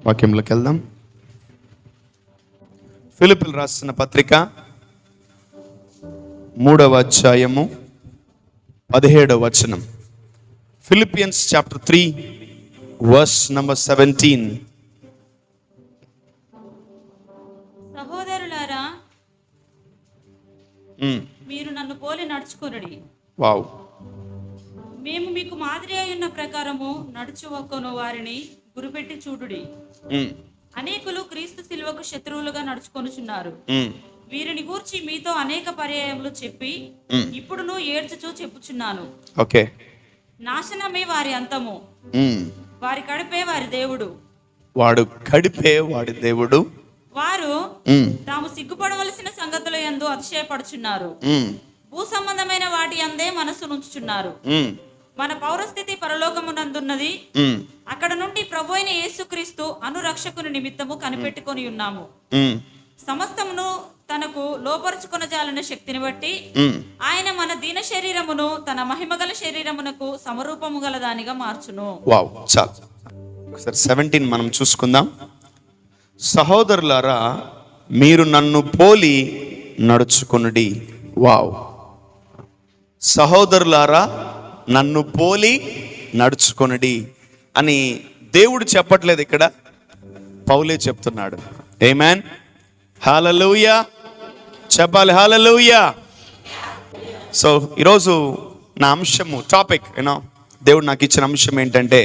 వాక్యంలోకి వెళ్దాం. ఫిలిప్పీయులకు రాసిన పత్రిక 3వ అధ్యాయము 17వ వచనం. Philippians chapter 3 verse number 17. సహోదరులారా, మీరు నన్ను పోలి నడుచుకొనుడి. వావ్. మేము మీకు మాదిరి అయిన ప్రకారము నడుచుకొను వారిని గురిపెట్టి చూడుడి. అనేకులు క్రీస్తు శిలువకు శత్రువులుగా నడుచుకొనుచున్నారు. వీరిని గూర్చి మీతో అనేక పర్యాయములు చెప్పి ఇప్పుడును ఏడ్చుచూ చెప్పుచున్నాను. ఓకే. నాశనమే వారి అంతము, వారి కడిపే వారి దేవుడు. వాడు కడిపే వాడి దేవుడు. వారు తాము సిగ్గుపడవలసిన సంగతుల యందు అతిశయపడుచున్నారు. భూ సంబంధమైన వాటి అందే మనస్సు నుంచుచున్నారు. మన పౌరస్థితి పరలోకమునందున్నది. అక్కడ నుండి ప్రభు అయిన యేసుక్రీస్తు అనురక్షకుని నిమిత్తము కనిపెట్టుకొని ఉన్నాము. సమస్తమును తనకు లోపరుచుకొనజాలన శక్తిని బట్టి ఆయన మన దీన శరీరమును తన మహిమగల శరీరమునకు సమరూపము గల దానిగా మార్చును. వావ్, చాలు. ఒకసారి 17 మనం చూసుకుందాం. సహోదరులారా, మీరు నన్ను పోలి నడుచుకొనుడి. వావ్. సహోదరులారా, నన్ను పోలి నడుచుకొనుడి అని దేవుడు చెప్పట్లేదు, ఇక్కడ పౌలే చెప్తున్నాడు. ఆమేన్. హల్లెలూయా. చెప్పాలి హల్లెలూయా. సో ఈరోజు నా అంశము టాపిక్ దేవుడు నాకు ఇచ్చిన అంశం ఏంటంటే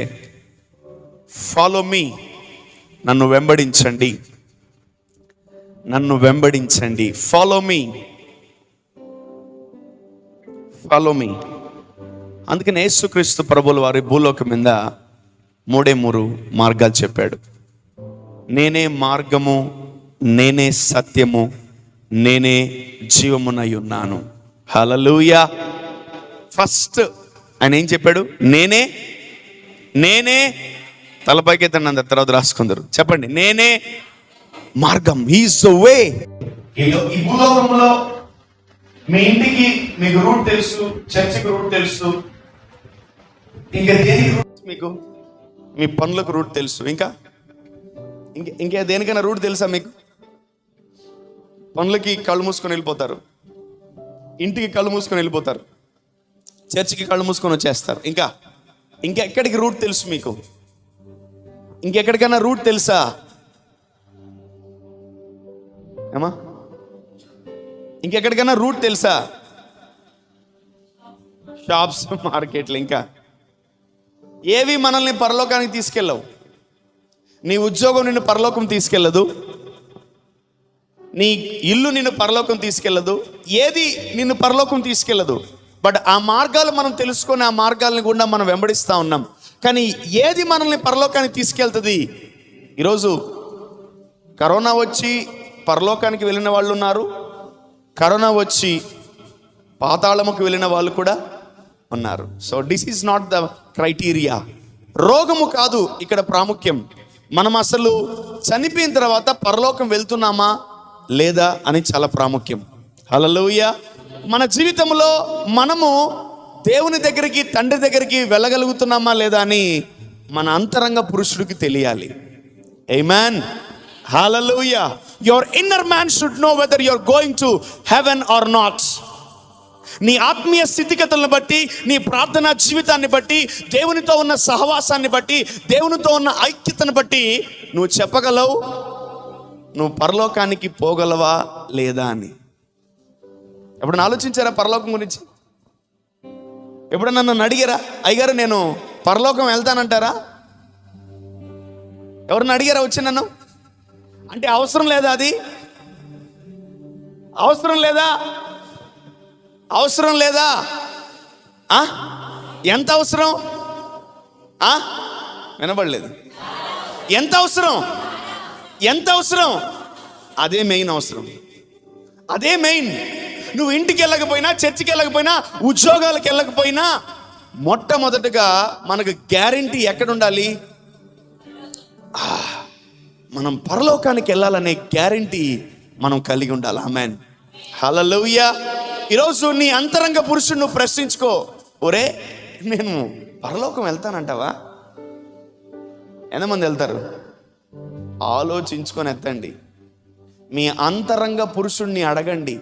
ఫాలో మీ. నన్ను వెంబడించండి, నన్ను వెంబడించండి. Follow me, follow me. అందుకని యేసుక్రీస్తు ప్రభువుల వారి భూలోకం మీద 3 మార్గాలు చెప్పాడు. నేనే మార్గము, నేనే సత్యము, నేనే జీవమునై ఉన్నాను. హల్లెలూయా. ఫస్ట్ ఆయన ఏం చెప్పాడు? నేనే తలపైకి ఎత్తండి, అందరు తర్వాత రాసుకుందరు. చెప్పండి, నేనే మార్గం. He's the way. ఈ భూలోకంలో మీ ఇంటికి మీకు రూట్ తెలుసు, చర్చికి రూట్ తెలుసు, ఇంకా దేనికి రూట్ మీకు, మీ పనులకు రూట్ తెలుసు, ఇంకా దేనికైనా రూట్ తెలుసా మీకు? పనులకి కళ్ళు మూసుకొని వెళ్ళిపోతారు, ఇంటికి కళ్ళు మూసుకొని వెళ్ళిపోతారు, చర్చికి కళ్ళు మూసుకొని వచ్చేస్తారు. ఇంకా ఎక్కడికి రూట్ తెలుసు మీకు? ఇంకెక్కడికైనా రూట్ తెలుసా? ఏమా, ఇంకెక్కడికైనా రూట్ తెలుసా? షాప్స్, మార్కెట్లు. ఇంకా ఏవి మనల్ని పరలోకానికి తీసుకెళ్ళవు. నీ ఉద్యోగం నిన్ను పరలోకం తీసుకెళ్ళదు, నీ ఇల్లు నిన్ను పరలోకం తీసుకెళ్ళదు, ఏది నిన్ను పరలోకం తీసుకెళ్ళదు. బట్ ఆ మార్గాలు మనం తెలుసుకొని ఆ మార్గాలను గుండా మనం వెంబడిస్తూ ఉన్నాం. కానీ ఏది మనల్ని పరలోకానికి తీసుకెళ్తుంది? ఈరోజు కరోనా వచ్చి పరలోకానికి వెళ్ళిన వాళ్ళు ఉన్నారు, కరోనా వచ్చి పాతాళముకు వెళ్ళిన వాళ్ళు కూడా ఉన్నారు. So this is not the criteria. రోగము కాదు ఇక్కడ ప్రాముఖ్యం. మనం అసలు చనిపోయిన తర్వాత పరలోకం వెళ్తున్నామా లేదా అని చాలా ప్రాముఖ్యం. హల్లెలూయా. మన జీవితంలో మనము దేవుని దగ్గరికి, తండ్రి దగ్గరికి వెళ్ళగలుగుతున్నామా లేదా అని మన అంతరంగ పురుషుడికి తెలియాలి. ఆమేన్. హల్లెలూయా. Your inner man should know whether you're going to heaven or not. నీ ఆత్మీయ స్థితిగతులను బట్టి, నీ ప్రార్థనా జీవితాన్ని బట్టి, దేవునితో ఉన్న సహవాసాన్ని బట్టి, దేవునితో ఉన్న ఐక్యతను బట్టి నువ్వు చెప్పగలవు నువ్వు పరలోకానికి పోగలవా లేదా అని. ఎప్పుడన్నా ఆలోచించారా పరలోకం గురించి? ఎప్పుడన్నా నన్ను అడిగారా, అయ్యగారు నేను పరలోకం వెళ్తానంటారా? ఎవరన్నా అడిగారా వచ్చి నన్ను? అంటే అవసరం లేదా? అది అవసరం లేదా? అవసరం లేదా? ఎంత అవసరం? వినబడలేదు. ఎంత అవసరం? ఎంత అవసరం? అదే మెయిన్ అవసరం, అదే మెయిన్. నువ్వు ఇంటికి వెళ్ళకపోయినా, చర్చికి వెళ్ళకపోయినా, ఉద్యోగాలకు వెళ్ళకపోయినా, మొట్టమొదటిగా మనకు గ్యారెంటీ ఎక్కడ ఉండాలి? మనం పరలోకానికి వెళ్ళాలనే గ్యారెంటీ మనం కలిగి ఉండాలి. ఆమేన్. హల్లెలూయా. ఈరోజు నీ అంతరంగ పురుషుడు నువ్వు ప్రశ్నించుకో, ఒరే నేను పరలోకం వెళ్తానంటావా? ఎంతమంది వెళ్తారు? ఆలోచించుకొని ఎత్తండి. మీ అంతరంగ పురుషుణ్ణి అడగండి.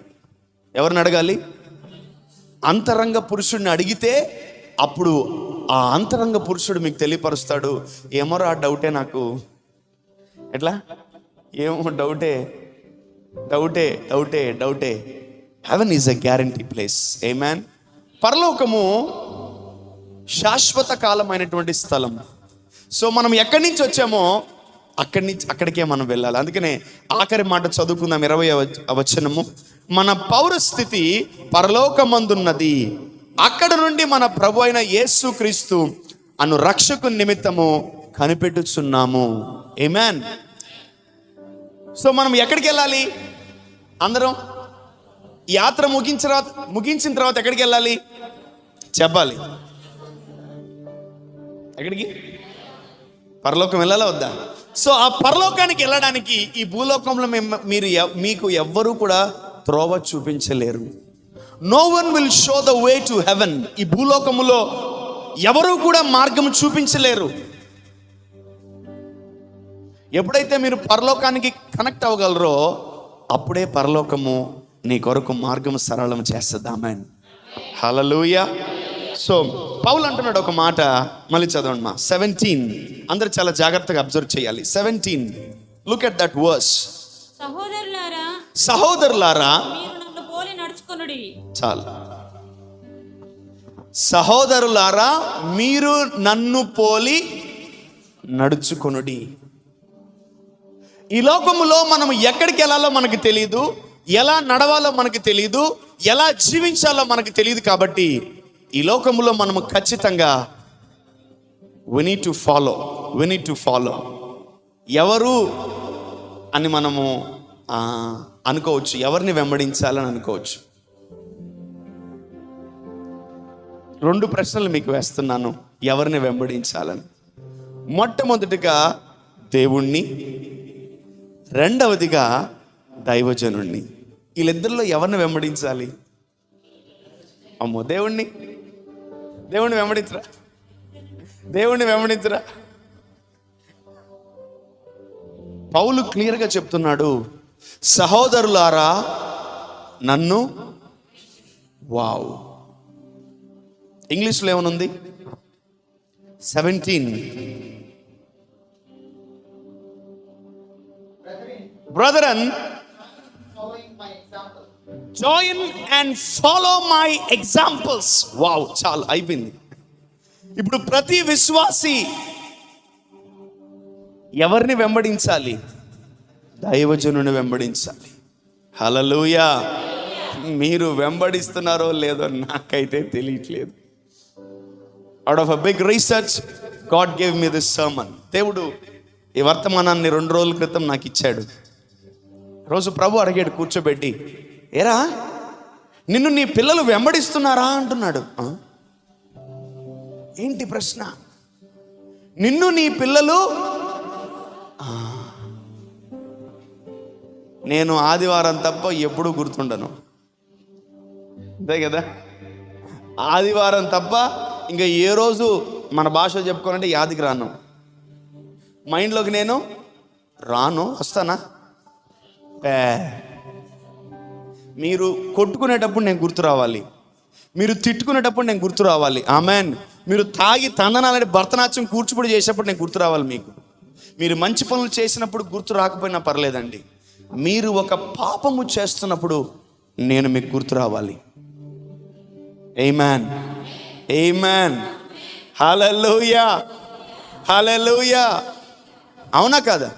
ఎవరిని అడగాలి? అంతరంగ పురుషుడిని అడిగితే అప్పుడు ఆ అంతరంగ పురుషుడు మీకు తెలియపరుస్తాడు. ఏమోరా డౌటే నాకు, ఎట్లా ఏమో డౌటే డౌటే డౌటే డౌటే. Heaven is a guarantee place. Amen. పరలోకము శాశ్వత కాలమైనటువంటి స్థలం. సో మనం ఎక్కడి నుంచి వచ్చామో అక్కడి నుంచి అక్కడికే మనం వెళ్ళాలి. అందుకనే ఆఖరి మాట చదువుకుందాం, 20వ వచనము. మన పౌరస్థితి పరలోకమందున్నది, అక్కడ నుండి మన ప్రభు అయిన యేసుక్రీస్తు అను రక్షకు నిమిత్తము కనిపెట్టుచున్నాము. ఆమేన్. సో మనం ఎక్కడికి వెళ్ళాలి? అందరం యాత్ర ముగించిన తర్వాత ఎక్కడికి వెళ్ళాలి చెప్పాలి. ఎక్కడికి? పరలోకం వెళ్ళాలా వద్దా? సో ఆ పరలోకానికి వెళ్ళడానికి ఈ భూలోకంలో మీకు ఎవ్వరూ కూడా త్రోవ చూపించలేరు. No one will show the way to heaven. ఈ భూలోకములో ఎవరూ కూడా మార్గం చూపించలేరు. ఎప్పుడైతే మీరు పరలోకానికి కనెక్ట్ అవ్వగలరో అప్పుడే పరలోకము నీ కొరకు మార్గం సరళం చేస్తుంది. ఆమేన్. హల్లెలూయా. సో పౌలు అంటున్నాడు ఒక మాట, మళ్ళీ చదవండి మా 17. అందరు చాలా జాగ్రత్తగా అబ్జర్వ్ చేయాలి. 17, లుక్ ఎట్ దట్ వర్స్. సహోదరులారా మీరు నన్ను పోలి నడుచుకొనుడి. చాలు. సహోదరులారా మీరు నన్ను పోలి నడుచుకొనుడి. ఈ లోకములో మనం ఎక్కడికి వెళ్ళాలో మనకు తెలియదు, ఎలా నడవాలో మనకు తెలియదు, ఎలా జీవించాలో మనకు తెలియదు. కాబట్టి ఈ లోకములో మనము ఖచ్చితంగా we need to follow. ఎవరు అని మనము అనుకోవచ్చు, ఎవరిని వెంబడించాలని అనుకోవచ్చు. 2 ప్రశ్నలు మీకు వేస్తున్నాను, ఎవరిని వెంబడించాలని. మొట్టమొదటిగా దేవుణ్ణి, రెండవదిగా దైవజనుణ్ణి. వీళ్ళిద్దరిలో ఎవరిని వెంబడించాలి? అమ్మో, దేవుణ్ణి వెంబడించరా. పౌలు క్లియర్గా చెప్తున్నాడు, సహోదరులారా నన్ను. వావ్. ఇంగ్లీష్లో ఏమనుంది? 17, Brethren, join and follow my examples. Wow, చాలు, అయిపోయింది. ఇప్పుడు ప్రతి విశ్వాసి ఎవరిని వెంబడించాలి? దైవజనుని వెంబడించాలి. హల్లెలూయా. మీరు వెంబడిస్తున్నారో లేదో నాకైతే తెలియట్లేదు. Out of a big research God gave me this sermon. దేవుడు ఈ వర్తమానాన్ని 2 రోజుల క్రితం నాకు ఇచ్చాడు. రోజు ప్రభు అడిగాడు కూర్చోబెట్టి, ఏరా నిన్ను నీ పిల్లలు వెంబడిస్తున్నారా అంటున్నాడు. ఏంటి ప్రశ్న? నిన్ను నీ పిల్లలు. నేను ఆదివారం తప్ప ఎప్పుడూ గుర్తుండను, అంతే కదా? ఆదివారం తప్ప ఇంకా ఏ రోజు మన భాష చెప్పుకోవాలంటే యాదికి రాను, మైండ్లోకి నేను రాను. వస్తానా? మీరు కొట్టుకునేటప్పుడు నేను గుర్తు రావాలి, మీరు తిట్టుకునేటప్పుడు నేను గుర్తు రావాలి. ఆమెన్. మీరు తాగి తందనాలని భరతనాట్యం కూర్చుబడి చేసేటప్పుడు నేను గుర్తు రావాలి మీకు. మీరు మంచి పనులు చేసినప్పుడు గుర్తు రాకపోయినా పర్లేదండి. మీరు ఒక పాపము చేస్తున్నప్పుడు నేను మీకు గుర్తు రావాలి. ఆమేన్, ఆమేన్, హల్లెలూయా, హల్లెలూయా. అవునా కాదా?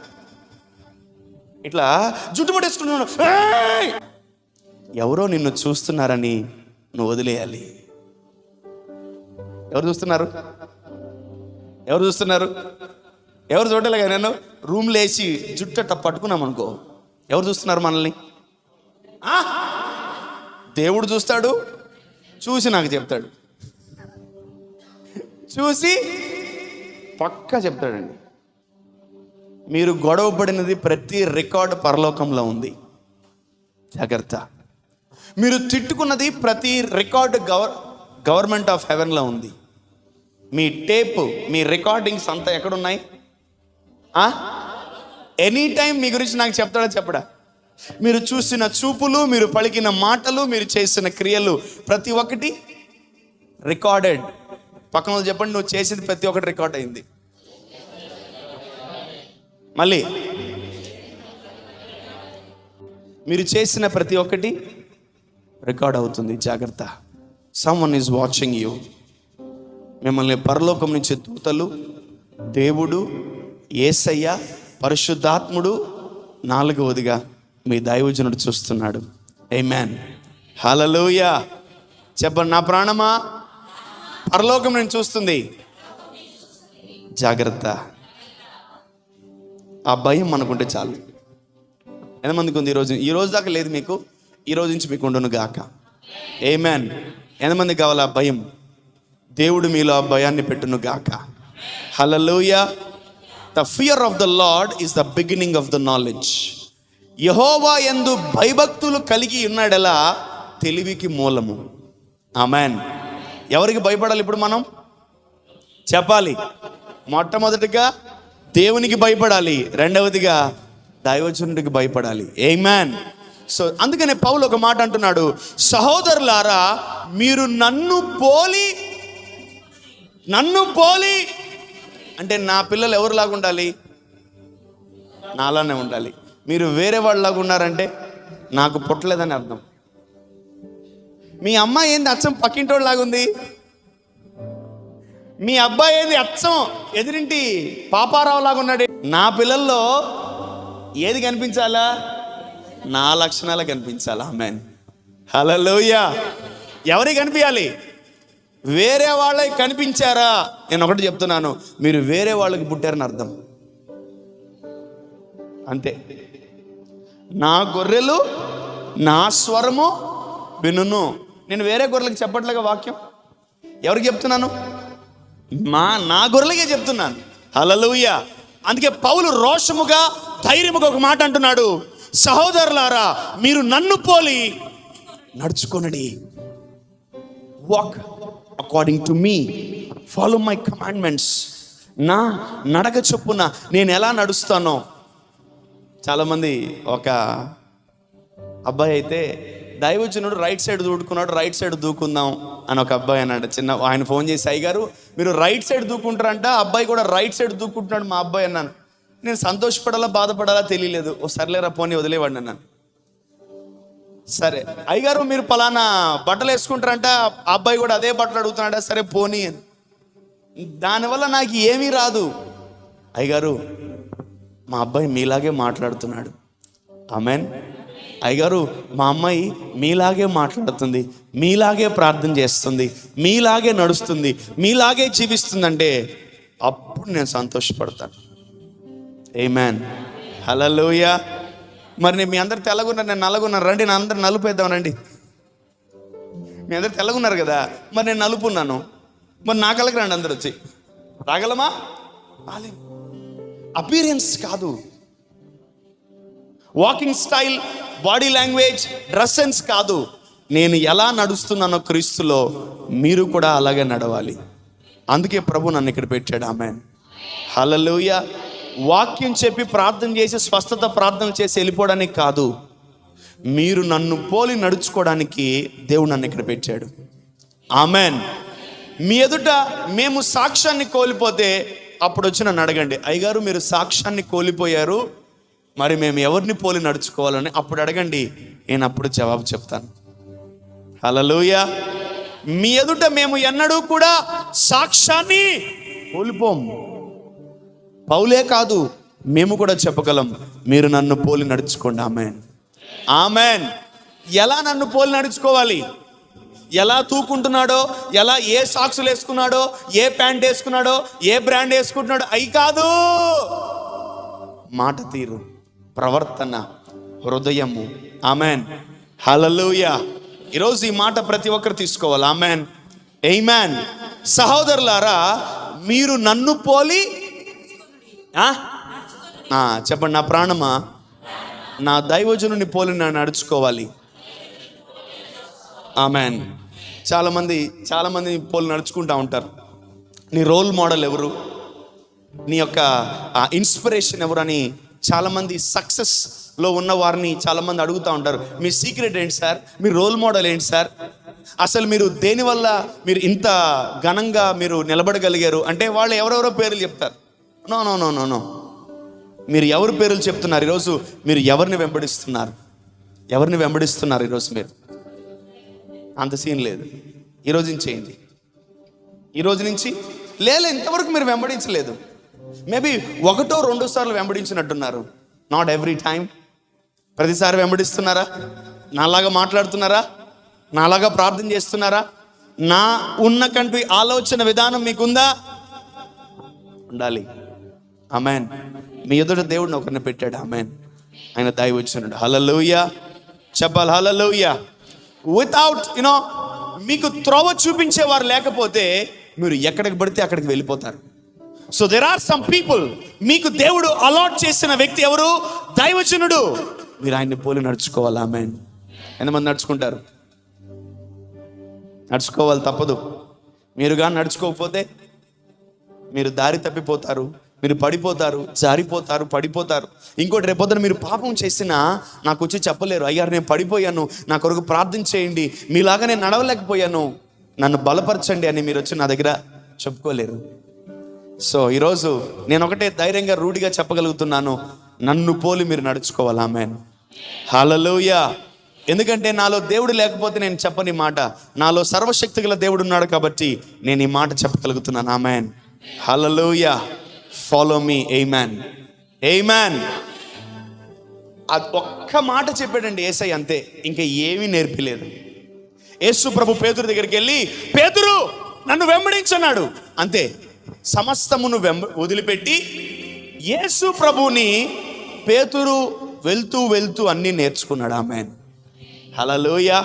ఇట్లా జుట్టు పట్టేసుకున్నాను, ఎవరో నిన్ను చూస్తున్నారని నువ్వు వదిలేయాలి. ఎవరు చూస్తున్నారు? ఎవరు చూడలేగా. నేను రూమ్లో వేసి జుట్టు అట్ట పట్టుకున్నాం అనుకో, ఎవరు చూస్తున్నారు మనల్ని? దేవుడు చూస్తాడు, చూసి నాకు చెప్తాడు, చూసి పక్కా చెప్తాడండి. మీరు గొడవ పడినది ప్రతి రికార్డు పరలోకంలో ఉంది, జాగ్రత్త. మీరు తిట్టుకున్నది ప్రతి రికార్డు గవర్నమెంట్ ఆఫ్ హెవెన్లో ఉంది. మీ టేప్, మీ రికార్డింగ్స్ అంతా ఎక్కడున్నాయి? ఎనీ టైం మీ గురించి నాకు చెప్తాడా చెప్పడా? మీరు చూసిన చూపులు, మీరు పలికిన మాటలు, మీరు చేసిన క్రియలు ప్రతి ఒక్కటి రికార్డెడ్. పక్కన వాళ్ళు చెప్పండి, నువ్వు చేసింది ప్రతి ఒక్కటి రికార్డ్ అయింది. మళ్ళీ మీరు చేసిన ప్రతి ఒక్కటి రికార్డ్ అవుతుంది. జాగ్రత్త. Someone is watching you. మిమ్మల్ని పరలోకం నుంచి దూతలు, దేవుడు, యేసయ్య, పరిశుద్ధాత్ముడు, నాలుగవదిగా మీ దైవజనుడు చూస్తున్నాడు. ఆమేన్. హల్లెలూయా. చెప్పండి, నా ప్రాణమా పరలోకం నేను చూస్తుంది. జాగ్రత్త. ఆ భయం మనకుంటే చాలు. ఎంతమందికి ఉంది ఈ రోజు దాకా లేదు మీకు? ఈ రోజు నుంచి మీకు ఉండును గాక. ఆమేన్. ఎంతమందికి కావాలి ఆ భయం? దేవుడు మీలో ఆ భయాన్ని పెట్టును గాక. Hallelujah. The fear of the lord is the beginning of the knowledge. యెహోవా యందు భయభక్తులు కలిగి ఉన్నాడెలా తెలివికి మూలము. ఆమేన్. ఎవరికి భయపడాలి ఇప్పుడు మనం? చెప్పాలి. మొట్టమొదటిగా దేవునికి భయపడాలి, రెండవదిగా దైవజనుడికి భయపడాలి. ఆమేన్. సో అందుకనే పౌలు ఒక మాట అంటున్నాడు, సహోదరులారా మీరు నన్ను పోలి అంటే నా పిల్లలు ఎవరిలాగా ఉండాలి? నాలానే ఉండాలి. మీరు వేరే వాళ్ళలాగా ఉన్నారంటే నాకు పుట్టలేదని అర్థం. మీ అమ్మాయి ఏంది అచ్చం పక్కింటోళ్ళలాగా ఉంది, మీ అబ్బాయి ఏంది అచ్చం ఎదురింటి పాపారావు లాగా ఉన్నాడు. నా పిల్లల్లో ఏది కనిపించాలా? నా లక్షణాలు కనిపించాలా? ఆమేన్. హల్లెలూయా. ఎవరికి కనిపించాలి? వేరే వాళ్ళకి కనిపించారా? నేను ఒకటి చెప్తున్నాను, మీరు వేరే వాళ్ళకి పుట్టారని అర్థం. అంతే. నా గొర్రెలు నా స్వరము వినును. నేను వేరే గొర్రెలకు చెప్పట్లేగా వాక్యం. ఎవరికి చెప్తున్నాను? నా గొర్రెలకే చెప్తున్నాను. హల్లెలూయా. అందుకే పౌలు రోషముగా ధైర్యముగా ఒక మాట అంటున్నాడు, సహోదరులారా మీరు నన్ను పోలి నడుచుకొనండి. Walk according to me, follow my commandments. నా నడక చొప్పున నేను ఎలా నడుస్తానో. చాలామంది, ఒక అబ్బాయి అయితే దైవజనుడు రైట్ సైడ్ దూకున్నాడు, రైట్ సైడ్ దూకుందాం అని ఒక అబ్బాయి అన్నాడు. ఆయన ఫోన్ చేసి, అయ్యగారు మీరు రైట్ సైడ్ దూకుంటారంట, అబ్బాయి కూడా రైట్ సైడ్ దూకుంటున్నాడు మా అబ్బాయి అన్నాను. నేను సంతోషపడాలా బాధపడాలా తెలియలేదు. ఓ సర్లేరా పోనీ వదిలేవాడిని అన్నాను. సరే అయ్యగారు మీరు పలానా బట్టలు వేసుకుంటారంట, ఆ అబ్బాయి కూడా అదే బట్టలు అడుగుతున్నాడా, సరే పోనీ అని. దానివల్ల నాకు ఏమీ రాదు. అయ్యగారు మా అబ్బాయి మీలాగే మాట్లాడుతున్నాడు. ఆమేన్. అయ్యగారు మా అమ్మాయి మీలాగే మాట్లాడుతుంది, మీలాగే ప్రార్థన చేస్తుంది, మీలాగే నడుస్తుంది, మీలాగే జీవిస్తుందంటే అప్పుడు నేను సంతోషపడతాను. ఆమేన్. హల్లెలూయా. మరి నేను మీ అందరు తెల్లగున్నారు, నేను నల్లగున్నారు. రండి నా అందరు నలుపు వేద్దాం రండి. మీ అందరు తెల్లగున్నారు కదా, మరి నేను నలుపున్నాను, మరి నా కళ్ళకి రండి అందరు వచ్చి. రాగలమా? అపీరియన్స్ కాదు, walking style, body language, dress sense కాదు. నేను ఎలా నడుస్తున్నానో క్రీస్తులో మీరు కూడా అలాగే నడవాలి. అందుకే ప్రభు నన్ను ఇక్కడ పెట్టాడు. ఆమేన్. హల్లెలూయా. వాక్యం చెప్పి ప్రార్థన చేసి స్వస్థత ప్రార్థన చేసి వెళ్ళిపోవడానికి కాదు, మీరు నన్ను పోలి నడుచుకోవడానికి దేవుడు నన్ను ఇక్కడ పెట్టాడు. ఆమేన్. మీ ఎదుట మేము సాక్ష్యాన్ని కోల్పోతే అప్పుడు వచ్చి నన్ను అడగండి, అయ్యగారు మీరు సాక్ష్యాన్ని కోల్పోయారు, మరి మేము ఎవరిని పోలి నడుచుకోవాలని అప్పుడు అడగండి, నేను అప్పుడు జవాబు చెప్తాను. హల్లెలూయా. మీ ఎదుట మేము ఎన్నడూ కూడా సాక్ష్యాన్ని కోల్పోం. పౌలే కాదు, మేము కూడా చెప్పగలం, మీరు నన్ను పోలి నడుచుకోండి. ఆమేన్. ఆమేన్. ఎలా నన్ను పోలి నడుచుకోవాలి? ఎలా తూకుంటున్నాడో, ఎలా ఏ సాక్సులు వేసుకున్నాడో, ఏ ప్యాంట్ వేసుకున్నాడో, ఏ బ్రాండ్ వేసుకుంటున్నాడో అయి కాదు. మాట తీరు, ప్రవర్తన, హృదయము. ఆమేన్. హల్లెలూయా. ఈరోజు ఈ మాట ప్రతి ఒక్కరు తీసుకోవాలి. ఆమేన్. ఆమేన్. సహోదరులారా మీరు నన్ను పోలి చెప్పండి, నా ప్రాణమా నా దైవజనుని పోలి నేను నడుచుకోవాలి. ఆమేన్. చాలామంది పోలి నడుచుకుంటూ ఉంటారు. నీ రోల్ మోడల్ ఎవరు, నీ యొక్క ఇన్స్పిరేషన్ ఎవరు అని చాలామంది సక్సెస్లో ఉన్న వారిని చాలామంది అడుగుతూ ఉంటారు, మీ సీక్రెట్ ఏంటి సార్, మీ రోల్ మోడల్ ఏంటి సార్, అసలు మీరు దేనివల్ల మీరు ఇంత ఘనంగా మీరు నిలబడగలిగారు అంటే వాళ్ళు ఎవరెవరో పేర్లు చెప్తారు. No no no no no మీరు ఎవరి పేర్లు చెప్తున్నారు ఈరోజు? మీరు ఎవరిని వెంబడిస్తున్నారు? ఎవరిని వెంబడిస్తున్నారు ఈరోజు? మీరు అంత సీన్ లేదు. ఈరోజు నుంచి చేయండి. ఈరోజు నుంచి ఇంతవరకు మీరు వెంబడించలేదు. మేబీ 1-2 సార్లు వెంబడించినట్టున్నారు. Not every time. ప్రతిసారి వెంబడిస్తున్నారా? నాలాగా మాట్లాడుతున్నారా? నాలాగా ప్రార్థన చేస్తున్నారా? నా ఉన్నకంటి ఆలోచన విధానం మీకుందా? ఉండాలి. ఆమెన్. మీ ఎదుట దేవుడిని ఒకరిని పెట్టాడు. ఆమెన్. ఆయన దైవజనుడు. హల్లెలూయా చెప్పాలి. హల్లెలూయా. వితౌట్ మీకు త్రోవ చూపించేవారు లేకపోతే మీరు ఎక్కడికి పడితే అక్కడికి వెళ్ళిపోతారు. So there are some people, మీకు దేవుడు అలాట్ చేసిన వ్యక్తి ఎవరు? దైవజనుడు. మీరు ఆయన్ని పోలి నడుచుకోవాలి. ఆమెన్. ఎంతమంది నడుచుకుంటారు? నడుచుకోవాలి, తప్పదు. మీరుగా నడుచుకోకపోతే మీరు దారి తప్పిపోతారు, మీరు పడిపోతారు, జారిపోతారు, పడిపోతారు. ఇంకోటి, రేపొద్దున మీరు పాపం చేసినా నాకు వచ్చి చెప్పలేరు, అయ్యారు నేను పడిపోయాను, నా కొరకు ప్రార్థన చేయండి, మీలాగా నేను నడవలేకపోయాను, నన్ను బలపరచండి అని మీరు వచ్చి నా దగ్గర చెప్పుకోలేరు. సో ఈరోజు నేను ఒకటే ధైర్యంగా రూఢిగా చెప్పగలుగుతున్నాను, నన్ను పోలి మీరు నడుచుకోవాలి. ఆమెన్. హల్లెలూయా. ఎందుకంటే నాలో దేవుడు లేకపోతే నేను చెప్పని మాట, నాలో సర్వశక్తి గల దేవుడు ఉన్నాడు కాబట్టి నేను ఈ మాట చెప్పగలుగుతున్నాను. ఆమెన్. హల్లెలూయా. Follow me. ఆమేన్. ఆమేన్. అది ఒక్క మాట చెప్పాడండి యేసయ్య, అంతే. ఇంకా ఏమీ నేర్పిలేదు. యేసు ప్రభు పేతురు దగ్గరికి వెళ్ళి, పేతురు నన్ను వెంబడించన్నాడు, అంతే. సమస్తమును వదిలిపెట్టి యేసు ప్రభుని పేతురు వెళ్తూ వెళ్తూ అన్నీ నేర్చుకున్నాడు. ఆమేన్. హల్లెలూయా.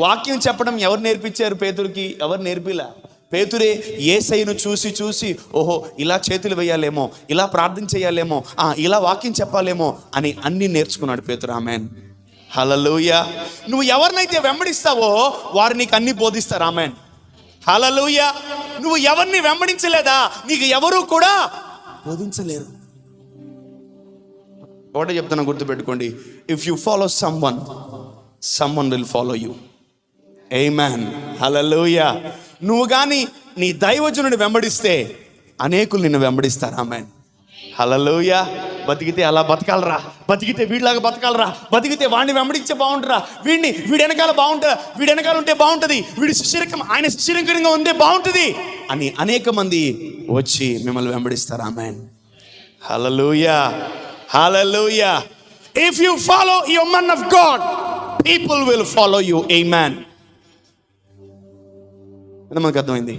వాక్యం చెప్పడం ఎవరు నేర్పించారు పేతురుకి? ఎవరు నేర్పిలా. పేతురే యేసయ్యను చూసి చూసి, ఓహో ఇలా చేతులు వేయాలేమో, ఇలా ప్రార్థన చేయాలేమో, ఇలా వాక్యం చెప్పాలేమో అని అన్నీ నేర్చుకున్నాడు పేతురు. ఆమేన్. హల్లెలూయా. నువ్వు ఎవరినైతే వెంబడిస్తావో వారు నీకు అన్ని బోధిస్తారు. ఆమేన్. హల్లెలూయా. నువ్వు ఎవరిని వెంబడించలేదా నీకు ఎవరు కూడా బోధించలేరు. ఒకటే చెప్తున్నా, గుర్తుపెట్టుకోండి, if you follow someone will follow you. ఆమేన్. హల్లెలూయా. నువ్వు కానీ నీ దైవజనుని వెంబడిస్తే అనేకులు నిన్ను వెంబడిస్తారు. ఆమేన్. హల్లెలూయా. బతికితే అలా బతకాలరా, బతికితే వీడిలాగా బతకాలరా, బతికితే వాడిని వెంబడించే బాగుంటురా, వీడి వెనకాల బాగుంటుందా, వీడి వెనకాల ఉంటే బాగుంటుంది, వీడి శిష్యరికం ఆయన శిష్యరికంగా ఉంటే బాగుంటుంది అని అనేక మంది వచ్చి మిమ్మల్ని వెంబడిస్తారు. Amen. Hallelujah. Hallelujah. If you follow your man of God, people will follow you. Amen. మనకు అర్థమైంది.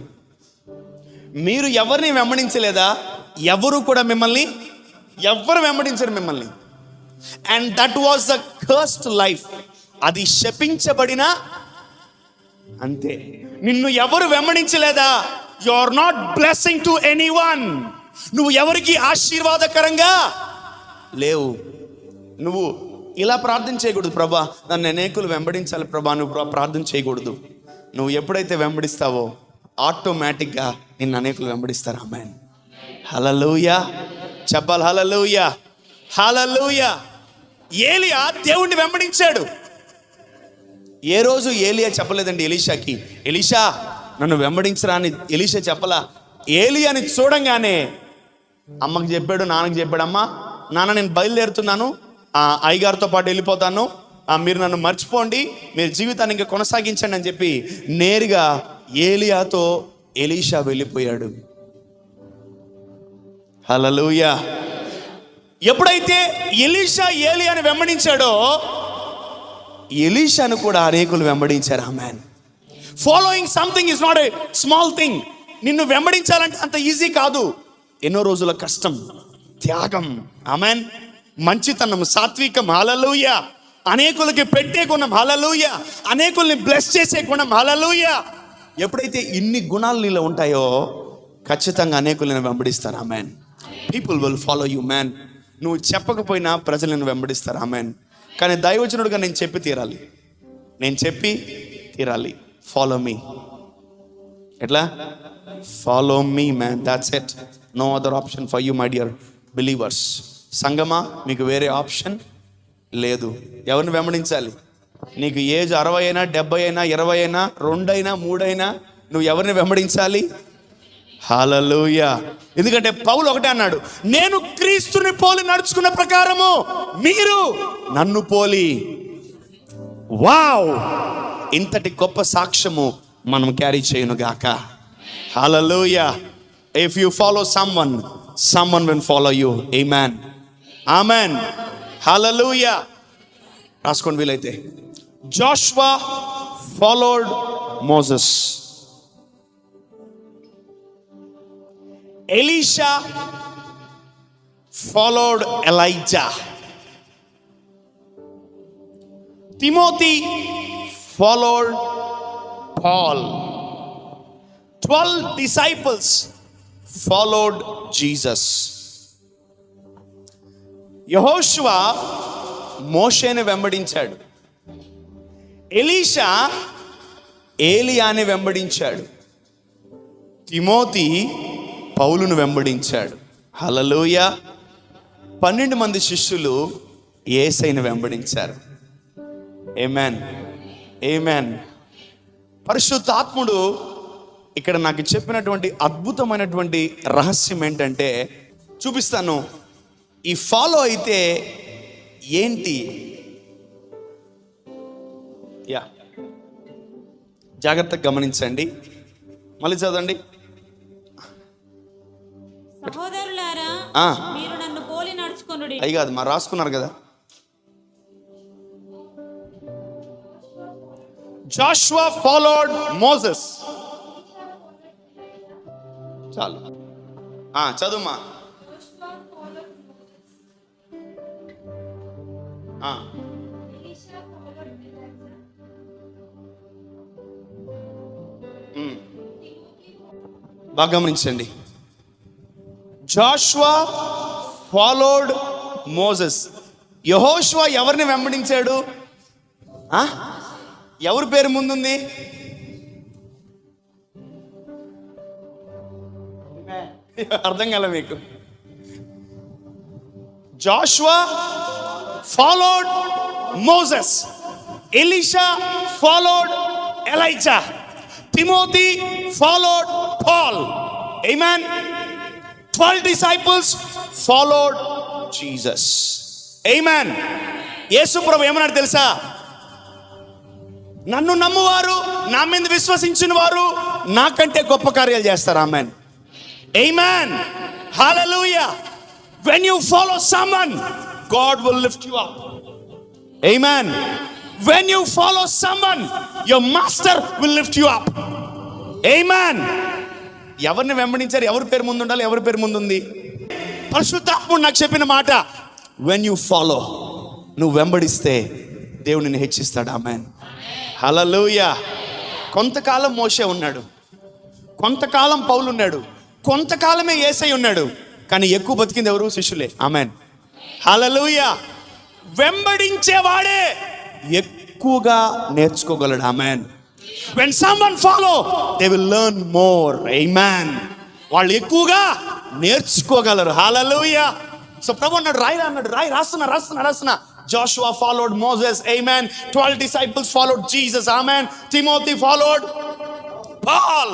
మీరు ఎవరిని వెంబడించలేదా? ఎవరు కూడా మిమ్మల్ని ఎవరు వెంబడించరు మిమ్మల్ని. And that was the cursed life. అది శపించబడిన, అంతే. నిన్ను ఎవరు వెంబడించలేదా? You are not blessing to anyone. నువ్వు ఎవరికి ఆశీర్వాదకరంగా లేవు. నువ్వు ఇలా ప్రార్థన చేయకూడదు, ప్రభా నన్ను అనేకులు వెంబడించాలి ప్రభా, నువ్వు ప్రార్థన చేయకూడదు. నువ్వు ఎప్పుడైతే వెంబడిస్తావో ఆటోమేటిక్గా నిన్ను అనేకులు వెంబడిస్తారు. ఆమేన్. హల్లెలూయా. చెప్పాలి. హల్లెలూయా. హల్లెలూయా. ఏలియా దేవుణ్ణి వెంబడించాడు. ఏ రోజు ఏలియా చెప్పలేదండి ఎలీషాకి, ఎలీషా నన్ను వెంబడించరా అని ఎలీషా చెప్పలా. ఏలియాని చూడంగానే అమ్మకి చెప్పాడు, నాన్నకి చెప్పాడు, అమ్మ నాన్న నేను బయలుదేరుతున్నాను, అయ్యగారితో పాటు వెళ్ళిపోతాను, మీరు నన్ను మర్చిపోండి, మీరు జీవితాన్ని ఇంకా కొనసాగించండి అని చెప్పి నేరుగా ఏలియాతో ఎలీషా వెళ్ళిపోయాడు. హల్లెలూయా. ఎప్పుడైతే ఎలీషా ఏలియాని వెంబడించాడో ఎలీషాను కూడా అనేకులు వెంబడించారు. Amen. Following something is not a small thing. నిన్ను వెంబడించాలంటే అంత ఈజీ కాదు. ఎన్నో రోజుల కష్టం, త్యాగం. ఆమేన్. మంచితనం, సాత్వికం. హల్లెలూయా. అనేకులకి పెట్టే గుణం. హల్లెలూయా. అనేకుల్ని బ్లెస్ చేసే గుణం. హల్లెలూయా. ఎప్పుడైతే ఇన్ని గుణాలు నీలో ఉంటాయో ఖచ్చితంగా అనేకులను వెంబడిస్తారు. Amen. People will follow you man. నువ్వు చెప్పకపోయినా ప్రజలు నిన్ను వెంబడిస్తారు. ఆమేన్. కానీ దైవజనుడుగా నేను చెప్పి తీరాలి, నేను చెప్పి తీరాలి. Follow me. ఎట్లా? Follow me man. That's it. No other option for you my dear believers. సంగమా, మీకు వేరే ఆప్షన్ లేదు. ఎవరిని వెంబడించాలి? నీకు ఏజ్ 60 అయినా 70 అయినా 20 అయినా 2 అయినా 3 అయినా నువ్వు ఎవరిని వెంబడించాలి? హల్లెలూయా. ఎందుకంటే పౌలు ఒకటే అన్నాడు, నేను క్రీస్తుని పోలి నడుచుకున్న ప్రకారము మీరు నన్ను పోలి. వావ్, ఇంతటి గొప్ప సాక్ష్యము మనం క్యారీ చేయను గాక. Hallelujah. If you follow someone will follow you. Amen. Amen. Hallelujah. రాసుకోండి వీలైతే. Joshua followed Moses. Elisha followed Elijah. Timothy followed Paul. 12 disciples followed Jesus. యెహోషువ మోషేని వెంబడించాడు. ఎలీషా ఏలియాని వెంబడించాడు. తిమోతి పౌలును వెంబడించాడు. హల్లెలూయా. 12 మంది శిష్యులు యేసయ్యను వెంబడించారు. ఆమేన్, ఆమేన్. పరిశుద్ధాత్ముడు ఇక్కడ నాకు చెప్పినటువంటి అద్భుతమైనటువంటి రహస్యం ఏంటంటే చూపిస్తాను. ఈ ఫాలో అయితే ఏంటి? యా, జాగ్రత్తగా గమనించండి. మళ్ళీ చదవండి. సహోదరులారా, మీరు నన్ను పోలి నడుచుకొనుడి. అయి కాదు, మరి రాసుకున్నారు కదా. Joshua followed Moses. చాలు, చదువుమా. బాగా గమనించండి. Joshua followed Moses. యెహోషువ ఎవరిని వెంబడించాడు? ఎవరి పేరు ముందుంది? అర్థం కాలే మీకు? Joshua followed Moses, Elisha followed Elijah, Timothy followed Paul. Amen. 12 disciples followed Jesus. Amen. యేసు ప్రభు ఏమన్నాడు తెలుసా? నన్ను నమ్మువారు, నా మీద విశ్వసించిన వారు నాకంటే గొప్ప కార్యాలు చేస్తారు. ఆమేన్, ఆమేన్, హల్లెలూయా. When you follow someone, God will lift you up. Amen. When you follow someone, your master will lift you up. Amen. ఎవరిని వెంబడించారు? ఎవరి పేరు ముందు ఉండాలి? ఎవరి పేరు ముందు ఉంది? పరిశుద్ధాత్ముడు నాకు చెప్పిన మాట, when you follow, నువ్వు వెంబడిస్తే దేవుడు నిన్ను హెచ్చిస్తాడు. ఆమేన్, హల్లెలూయా. కొంతకాలం మోషే ఉన్నాడు, కొంతకాలం పౌలు ఉన్నాడు, కొంతకాలమే యేసయ్య ఉన్నాడు. కానీ ఎక్కువ బతికింది ఎవరు? శిష్యులే. ఆమేన్, హల్లెలూయా. వెంబడించేవాడే ఎక్కువగా నేర్చుకోగలడు. ఆమేన్. When someone follow, they will learn more. Amen. వాళ్ళు ఎక్కువగా నేర్చుకోగలరు. హల్లెలూయా. సో ప్రభు అన్నాడు, రాయి అన్నాడు. రాస్తున్నా. Joshua followed Moses. Amen. 12 disciples followed Jesus. Amen. Timothy followed Paul.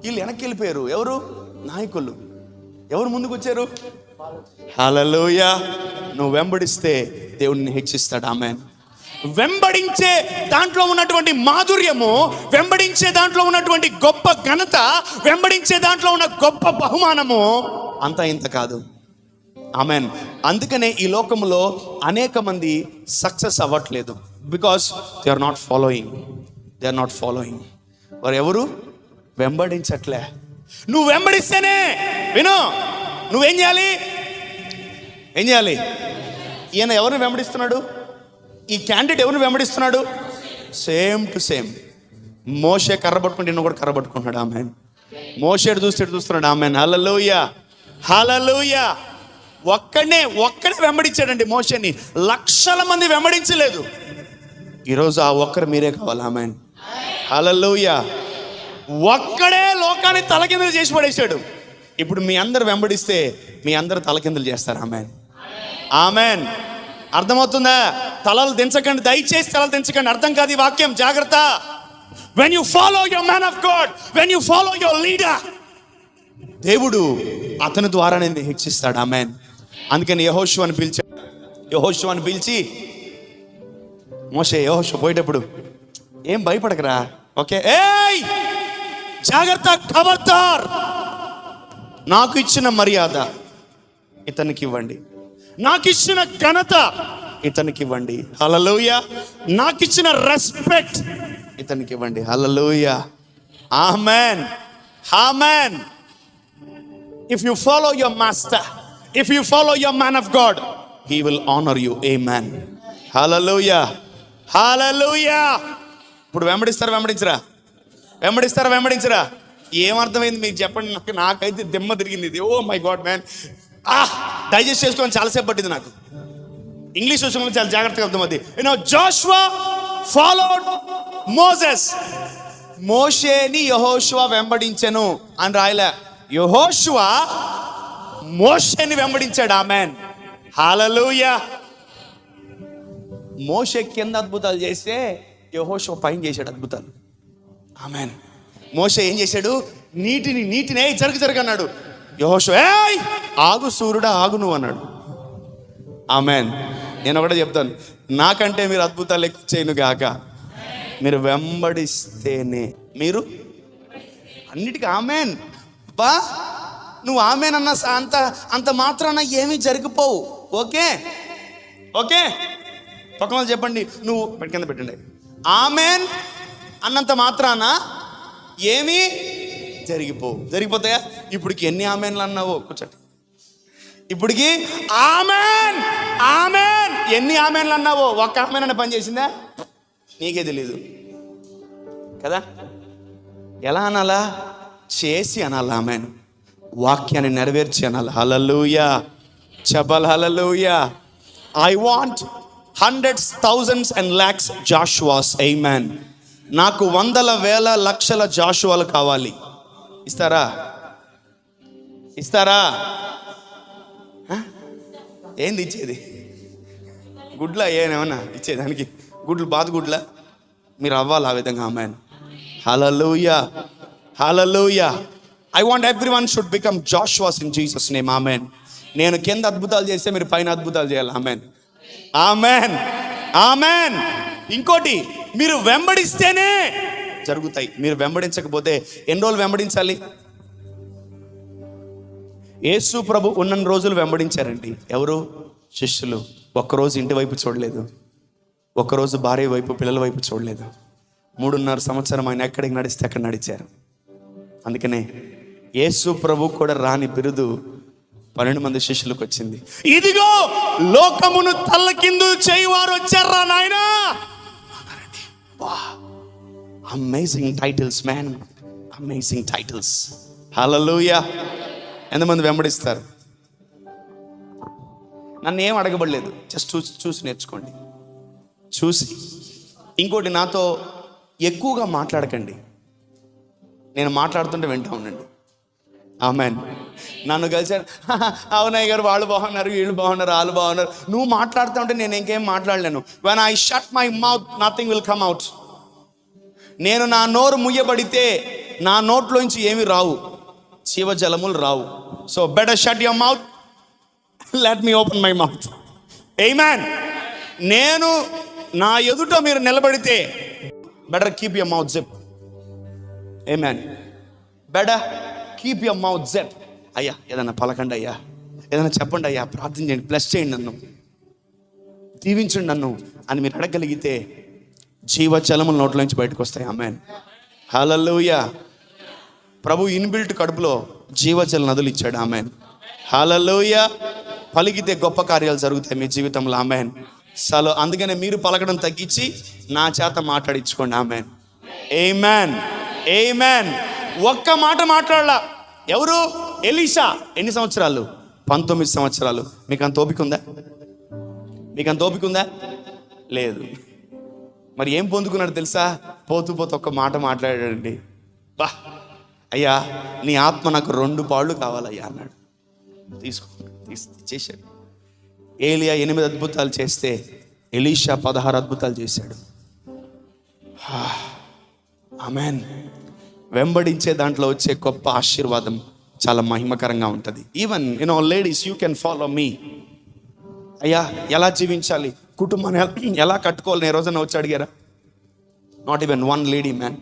వీళ్ళు వెనక్కి వెళ్ళిపోయారు. ఎవరు? నాయకులు. ఎవరు ముందుకు వచ్చారు? హల్లెలూయా. నువ్వు వెంబడిస్తే దేవుడిని హెచ్చిస్తాడు. ఆమేన్. వెంబడించే దాంట్లో ఉన్నటువంటి మాధుర్యము, వెంబడించే దాంట్లో ఉన్నటువంటి గొప్ప ఘనత, వెంబడించే దాంట్లో ఉన్న గొప్ప బహుమానము అంతా ఇంత కాదు. ఆమేన్. అందుకనే ఈ లోకంలో అనేక మంది సక్సెస్ అవ్వట్లేదు. Because they are not following. వారు ఎవరు? వెంబడించట్లే. నువ్వు వెంబడిస్తేనే, విను, నువ్వేం చేయాలి? ఈయన ఎవరిని వెంబడిస్తున్నాడు? ఈ క్యాండిడేట్ ఎవరిని వెంబడిస్తున్నాడు? Same to same. మోషే కర్ర పట్టుకుంటే ఈయన కూడా కర్ర పట్టుకుంటున్నాడు. ఆమేన్. మోషే చూస్తున్నాడు. ఆమేన్, హల్లెలూయా. ఒక్కడే వెంబడించాడండి మోషేని. లక్షల మంది వెంబడించలేదు. ఈరోజు ఆ ఒక్కరు మీరే కావాలి. ఆమేన్, హల్లెలూయా. ఒక్కడే లోకాన్ని తలకిందులు చేసి పడేశాడు. ఇప్పుడు మీ అందరు వెంబడిస్తే మీ అందరు తలకిందులు చేస్తారు. Amen, amen. అర్థమవుతుందా? తలలు దించకండి, దయచేసి తలలు దించకండి. అర్థం కాదు ఈ వాక్యం, జాగ్రత్త. When you follow your man of God, when you follow your leader, దేవుడు అతని ద్వారానే హెచ్చిస్తాడు. ఆమెన్. అందుకని యెహోషువని పిలిచి మోషే, యెహోషువ పోయేటప్పుడు ఏం భయపడకరా, ఓకే, ఏయ్ జాగ్రత్త, ఖబర్దార్, నాకు ఇచ్చిన మర్యాద ఇతనికి ఇవ్వండి, నాకు ఇచ్చిన ఘనత ఇతనికి ఇవ్వండి, హల్లెలూయా, నాకు ఇచ్చిన రెస్పెక్ట్ ఇతనికి ఇవ్వండి, హల్లెలూయా, ఆమేన్, ఆమేన్. If you follow your master, if you follow your man of God, he will honor you. Amen. Hallelujah. Hallelujah. ఇప్పుడు వెంబడించరా? ఏమర్థమైంది మీకు చెప్పండి. నాకైతే దిమ్మ తిరిగింది ఇది. Oh my God man, digest చేసుకోవడం చాలాసేపు పట్టింది నాకు. ఇంగ్లీష్ విషయంలో చాలా జాగ్రత్తగా అర్థమవుతుంది. జోషువా ఫాలోడ్ మోసెస్, మోషేని యెహోషువ వెంబడించెను అని రాయలే, యెహోషువ మోషేని వెంబడించాడు. ఆమేన్, హల్లెలూయా. మోషే కింద అద్భుతాలు చేస్తే యెహోషువ పైన చేశాడు అద్భుతాలు. ఆమేన్. మోషే ఏం చేశాడు? నీటిని జరుగు అన్నాడు. యెహోషువ ఏయ్ ఆగు సూర్యుడా ఆగు నువ్వు అన్నాడు. ఆమేన్. నేను ఒకటే చెప్తాను, నాకంటే మీరు అద్భుతాలు ఎక్కువ చేయను గాక, మీరు వెంబడిస్తేనే, మీరు అన్నిటికీ ఆమేన్. బా నువ్వు ఆమేన్ అన్న అంత మాత్రాన ఏమీ జరిగిపోవు. ఓకే పక్కన వాళ్ళు చెప్పండి, నువ్వు కింద పెట్టండి, ఆమేన్ అన్నంత మాత్రాన ఏమీ జరిగిపోతాయా? ఇప్పటికి ఎన్ని ఆమేన్లు అన్నావో కూర్చోండి. ఇప్పటికి ఆమేన్ ఎన్ని ఆమేన్లు అన్నావో, ఒక్క ఆమేన్ అన్న పని చేసిందా? నీకే తెలీదు కదా. ఎలా అనాలా? చేసి అనాలి. ఆమేన్. వాక్యాన్ని నెరవేర్చి అనాలి. హల్లెలూయా, చెప్పాలి hallelujah. I want hundreds, thousands and lakhs Joshuas. Amen. నాకు వందల వేల లక్షల జాషువాలు కావాలి. ఇస్తారా? ఏంది ఇచ్చేది? గుడ్లా? ఏమన్నా ఇచ్చేదానికి గుడ్లు, బాత్ గుడ్లా? మీరు అవ్వాలి ఆ విధంగా. ఆమేన్, hallelujah, hallelujah. I want everyone should become Joshuas in Jesus name. Amen. నేను కింద అద్భుతాలు చేస్తే మీరు పైన అద్భుతాలు చేయాలి. ఆమేన్, ఆమేన్, ఆమేన్. ఇంకోటి, మీరు వెంబడిస్తేనే జరుగుతాయి. మీరు వెంబడించకపోతే ఎన్ని రోజులు వెంబడించాలి? యేసు ప్రభు ఉన్న రోజులు వెంబడించారండి. ఎవరు? శిష్యులు. ఒక్కరోజు ఇంటి వైపు చూడలేదు, ఒక్కరోజు భార్య వైపు, పిల్లల వైపు చూడలేదు. 3.5 సంవత్సరం ఆయన ఎక్కడికి నడిస్తే అక్కడ నడిచారు. అందుకనే యేసు ప్రభు కూడా రాని బిరుదు 12 మంది శిష్యులకు వచ్చింది. ఇదిగో లోకమును తల్లకిందు చేయువారు వచ్చారా నాయనా. Amazing titles man, amazing titles. Hallelujah. ఎంతమంది వెంబడిస్తారు? నన్ను ఏం అడగబడలేదు, జస్ట్ చూసి నేర్చుకోండి. చూసి. ఇంకోటి, నాతో ఎక్కువగా మాట్లాడకండి, నేను మాట్లాడుతుంటే వింటా ఉండండి. ఆమేన్. నన్ను కలిసారు, అవునయ్య గారు వాళ్ళు బాగున్నారు, వీళ్ళు బాగున్నారు, వాళ్ళు బాగున్నారు. నువ్వు మాట్లాడుతూ ఉంటే నేను ఇంకేం మాట్లాడలేను. When I shut my mouth nothing will come out. నేను నా నోరు ముయ్యబడితే నా నోట్లోంచి ఏమి రావు, జీవజలములు రావు. So better shut your mouth, let me open my mouth. Amen. నేను నా ఎదుట మీరు నిలబడితే better keep your mouth zip. Amen. Better keep your mouth zip. అయ్యా ఏదైనా పలకండి, అయ్యా ఏదైనా చెప్పండి, అయ్యా ప్రార్థన చేయండి, ప్లస్ చేయండి, నన్ను దీవించండి నన్ను అని మీరు అడగలిగితే జీవజలముల నోట్లోంచి బయటకు వస్తాయి. ఆమేన్, హల్లెలూయా. ప్రభు ఇన్బిల్ట్ కడుపులో జీవజల నదులు ఇచ్చాడు. ఆమేన్, హల్లెలూయా. పలికితే గొప్ప కార్యాలు జరుగుతాయి మీ జీవితంలో. ఆమేన్. అందుకనే మీరు పలకడం తగ్గించి నా చేత మాట్లాడించుకోండి. ఆమేన్, ఆమేన్, ఆమేన్. ఒక్క మాట మాట్లాడలా. ఎవరు? ఎలీషా. ఎన్ని సంవత్సరాలు? 19 సంవత్సరాలు. మీకు అంత ఓపిక ఉందా? లేదు. మరి ఏం పొందుకున్నాడు తెలుసా? పోతూ ఒక్క మాట మాట్లాడాడండి. బా అయ్యా నీ ఆత్మ నాకు 2 పాళ్ళు కావాలయ్యా అన్నాడు. చేశాడు. ఏలియా 8 అద్భుతాలు చేస్తే ఎలీషా 16 అద్భుతాలు చేశాడు. ఆమేన్. వెంబడించే దాంట్లో వచ్చే గొప్ప ఆశీర్వాదం చాలా మహిమకరంగా ఉంటుంది. Even ladies, you can follow me. అయ్యా ఎలా జీవించాలి, కుటుంబాన్ని ఎలా కట్టుకోవాలి, ఏ రోజున వచ్చి అడిగారా? Not even one lady man.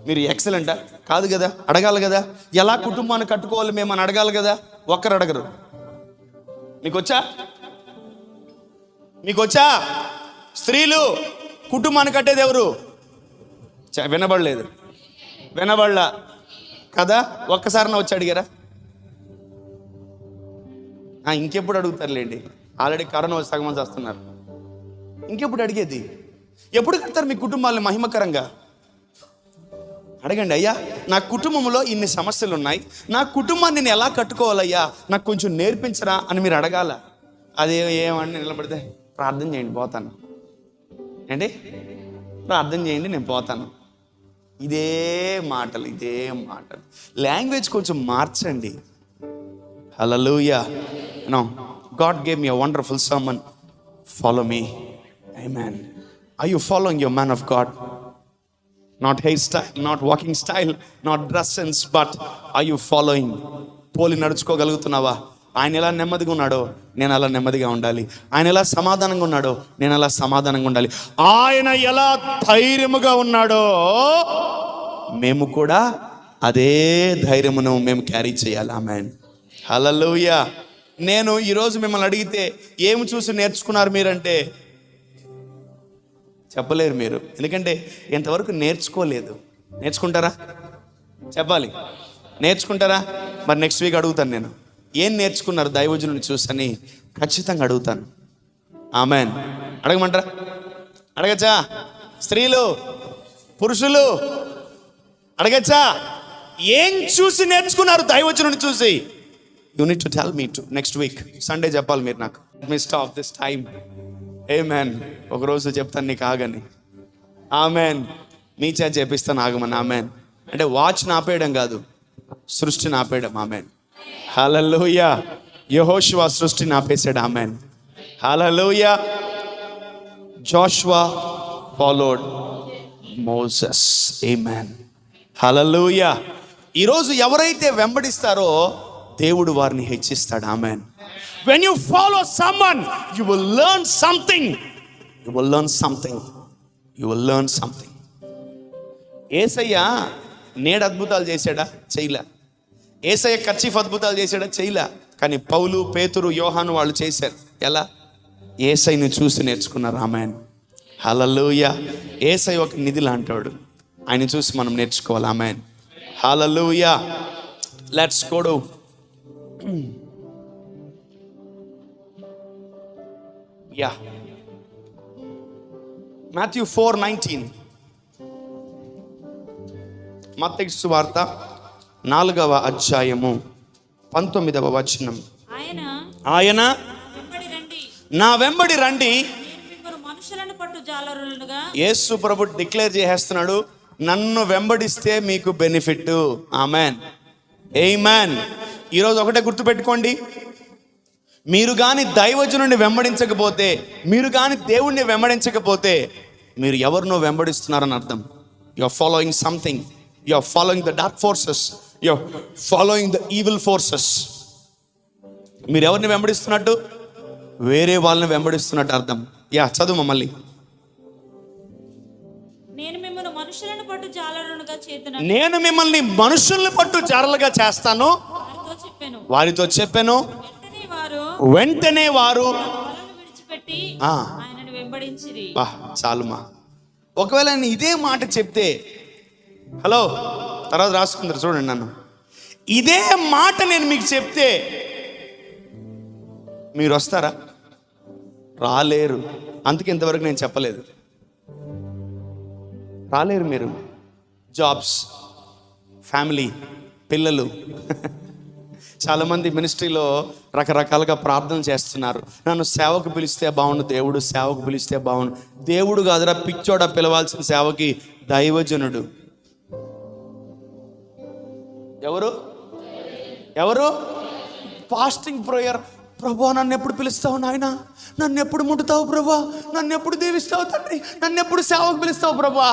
మీరు ఎక్సలెంటా? కాదు కదా, అడగాలి కదా. ఎలా కుటుంబాన్ని కట్టుకోవాలి మేము అని అడగాలి కదా. ఒక్కరు అడగరు. మీకొచ్చా? స్త్రీలు కుటుంబాన్ని కట్టేది ఎవరు? వినబడలా కదా. ఒక్కసారి వచ్చి అడిగారా? ఇంకెప్పుడు అడుగుతారులేండి, ఆల్రెడీ కరోనా సగం మంది వస్తున్నారు. ఇంకెప్పుడు అడిగేది? ఎప్పుడు కడతారు మీ కుటుంబాలను మహిమకరంగా? అడగండి. అయ్యా నా కుటుంబంలో ఇన్ని సమస్యలు ఉన్నాయి, నా కుటుంబాన్ని నేను ఎలా కట్టుకోవాలయ్యా, నాకు కొంచెం నేర్పించరా అని మీరు అడగాల. అదే ఏమని నిలబడితే ప్రార్థన చేయండి పోతాను ఏంటి, ప్రార్థన చేయండి నేను పోతాను. ఇదే మాటలు. లాంగ్వేజ్ కొంచెం మార్చండి. హల్లెలూయా. God gave me a wonderful sermon. Follow me. Amen. Are you following your man of God? Not hairstyle, not walking style, not dress sense, but are you following? పోలి నడుచుకోగలుగుతున్నావా? ఆయన ఎలా నెమ్మదిగా ఉన్నాడో నేను అలా నెమ్మదిగా ఉండాలి. ఆయన ఎలా సమాధానంగా ఉన్నాడో నేను అలా సమాధానంగా ఉండాలి. ఆయన ఎలా ధైర్యముగా ఉన్నాడో మేము కూడా అదే ధైర్యమును మేము క్యారీ చేయాలి. ఆమేన్. హల్లెలూయా. నేను ఈరోజు మిమ్మల్ని అడిగితే ఏమి చూసి నేర్చుకున్నారు మీరంటే చెప్పలేరు మీరు, ఎందుకంటే ఇంతవరకు నేర్చుకోలేదు. నేర్చుకుంటారా? చెప్పాలి. నేర్చుకుంటారా? మరి నెక్స్ట్ వీక్ అడుగుతాను నేను, ఏం నేర్చుకున్నారు దైవజనుని చూసని ఖచ్చితంగా అడుగుతాను. ఆమేన్. అడగమంటారా? అడగచ్చా? స్త్రీలు, పురుషులు అడగచ్చా? ఏం చూసి నేర్చుకున్నారు దైవజనుని చూసి? You need to tell me to next week Sunday చెప్పాలి మీరు నాకు. Let me stop this time. Amen. ఒకరోజు చెప్తాను నీకు ఆగని. ఆమెన్. మీ చేత చేపిస్తాను ఆగమని. ఆమెన్. అంటే వాచ్ ఆపేయడం కాదు, సృష్టిని ఆపేయడం. ఆమెన్. హల్లెలూయా. యెహోషువ సృష్టిని ఆపేసాడు. Amen. Hallelujah. Joshua followed Moses. Amen. Hallelujah. ఈరోజు ఎవరైతే వెంబడిస్తారో దేవుడు వారిని హెచ్చిస్తాడు. ఆమేన్. When you follow someone, you will learn something. యేసయ్య నేడు అద్భుతాలు చేశాడా? చేయలే. యేసయ్య కర్చీఫ్ అద్భుతాలు చేశాడా? చేయలే. కానీ పౌలు, పేతురు, యోహాను వాళ్ళు చేశారు. ఎలా? యేసయ్యని చూసి నేర్చుకున్నారు. ఆమేన్. హల్లెలూయా. యేసయ్య ఒక నిధి లాంటాడు, ఆయన చూసి మనం నేర్చుకోవాలి. Amen. Hallelujah. Let's go to Matthew 4:19. మత్తయి సువార్త 4వ అధ్యాయము 19వ వచనం. ఆయన నా వెంబడి రండి, మనుషులను పట్టు జాలరులుగా. యేసు ప్రభు డిక్లేర్ చేస్తున్నాడు, నన్ను వెంబడిస్తే మీకు బెనిఫిట్. ఆమెన్. ఆమేన్. ఈరోజు ఒకటే గుర్తుపెట్టుకోండి, మీరు కానీ దైవజనుడిని వెంబడించకపోతే, మీరు కానీ దేవుణ్ణి వెంబడించకపోతే మీరు ఎవరినో వెంబడిస్తున్నారని అర్థం. You are following something. You are following the dark forces. You are following the evil forces. మీరు ఎవరిని వెంబడిస్తున్నట్టు? వేరే వాళ్ళని వెంబడిస్తున్నట్టు అర్థం. చదువు మమ్మల్ని. నేను మిమ్మల్ని మనుషుల్ని పట్టు జారలుగా చేస్తాను వారితో చెప్పాను. వెంటనే వారు విడిచిపెట్టి ఆయనను వెంబడించిరి. చాలుమా. ఒకవేళ నేను ఇదే మాట చెప్తే, హలో తర్వాత రాసుకుందరు చూడండి, నన్ను ఇదే మాట నేను మీకు చెప్తే మీరు వస్తారా? రాలేరు. అందుకే ఇంతవరకు నేను చెప్పలేదు. రాలేరు మీరు. జాబ్స్, ఫ్యామిలీ, పిల్లలు. చాలామంది మినిస్ట్రీలో రకరకాలుగా ప్రార్థన చేస్తున్నారు. నన్ను సేవకు పిలిస్తే బాగుండు, దేవుడు సేవకు పిలిస్తే బాగుండు. దేవుడు కాదురా పిచ్చోడ పిలవాల్సిన సేవకి దైవజనుడు. ఎవరు ఫాస్టింగ్ ప్రేయర్. ప్రభా నన్ను ఎప్పుడు పిలుస్తావు నాయన, నన్ను ఎప్పుడు ముట్టుతావు ప్రభా, నన్ను ఎప్పుడు దీవిస్తావు తండ్రి, నన్ను ఎప్పుడు సేవకు పిలుస్తావు ప్రభా.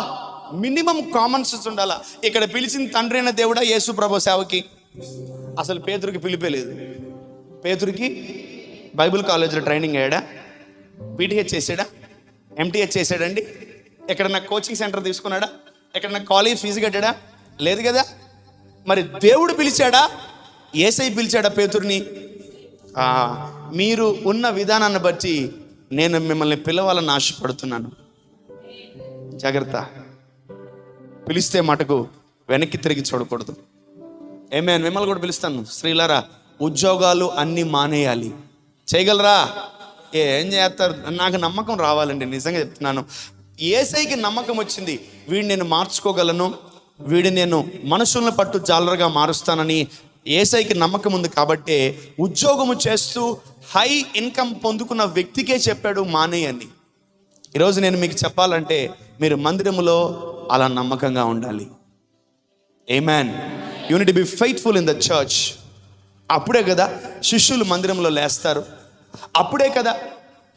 మినిమం కామన్ సెన్స్ ఉండాలా. ఇక్కడ పిలిచిన తండ్రి అయిన దేవుడా యేసు ప్రభు సేవకి? అసలు పేతురుకి పిలిపే లేదు. పేతురుకి బైబిల్ కాలేజీలో ట్రైనింగ్ అయ్యాడా? బీటీహెచ్ చేసాడా? ఎంటీహెచ్ చేసాడండి? ఎక్కడన్నా కోచింగ్ సెంటర్ తీసుకున్నాడా? ఎక్కడన్నా కాలేజ్ ఫీజు కట్టాడా? లేదు కదా. మరి దేవుడు పిలిచాడా? యేసై పిలిచాడా పేతురుని? మీరు ఉన్న విధానాన్ని బట్టి నేను మిమ్మల్ని పిలవాలని ఆశపడుతున్నాను. జాగ్రత్త. పిలిస్తే మటుకు వెనక్కి తిరిగి చూడకూడదు. ఏమేన్ మిమ్మల్ని కూడా పిలుస్తాను. స్త్రీలారా, ఉద్యోగాలు అన్నీ మానేయాలి. చేయగలరా? ఏం చేస్తారు? నాకు నమ్మకం రావాలండి, నిజంగా చెప్తున్నాను. యేసైకి నమ్మకం వచ్చింది, వీడిని నేను మార్చుకోగలను, వీడిని నేను మనుషులను పట్టు జాలరుగా మారుస్తానని యేసైకి నమ్మకం ఉంది. కాబట్టి ఉద్యోగము చేస్తూ హై ఇన్కమ్ పొందుకున్న వ్యక్తికే చెప్పాడు మానేయని. ఈరోజు నేను మీకు చెప్పాలంటే మీరు మందిరములో అలా నమ్మకంగా ఉండాలి. Amen. You need to be faithful in the church. అప్పుడే కదా శిష్యులు మందిరంలో లేస్తారు. అప్పుడే కదా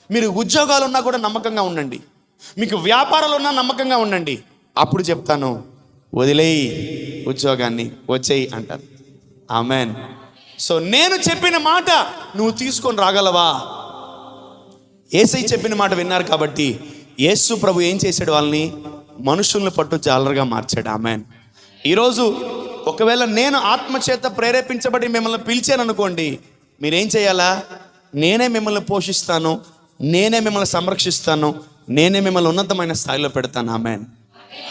మీరు ఉద్యోగాలు ఉన్నా కూడా నమ్మకంగా ఉండండి, మీకు వ్యాపారాలు ఉన్నా నమ్మకంగా ఉండండి. అప్పుడు చెప్తాను, వదిలేయి ఉద్యోగాన్ని, వచ్చేయి అంటాను. ఆమేన్. సో నేను చెప్పిన మాట నువ్వు తీసుకొని రాగలవా? యేసై చెప్పిన మాట విన్నారు కాబట్టి యేసు ప్రభు ఏం చేశాడు? వాళ్ళని మనుషుల్ని పట్టు జాలరుగా మార్చాడు. ఆమేన్. ఈరోజు ఒకవేళ నేను ఆత్మచేత ప్రేరేపించబడి మిమ్మల్ని పిలిచాను అనుకోండి, మీరేం చేయాలా? నేనే మిమ్మల్ని పోషిస్తాను, నేనే మిమ్మల్ని సంరక్షిస్తాను, నేనే మిమ్మల్ని ఉన్నతమైన స్థాయిలో పెడతాను. ఆమేన్.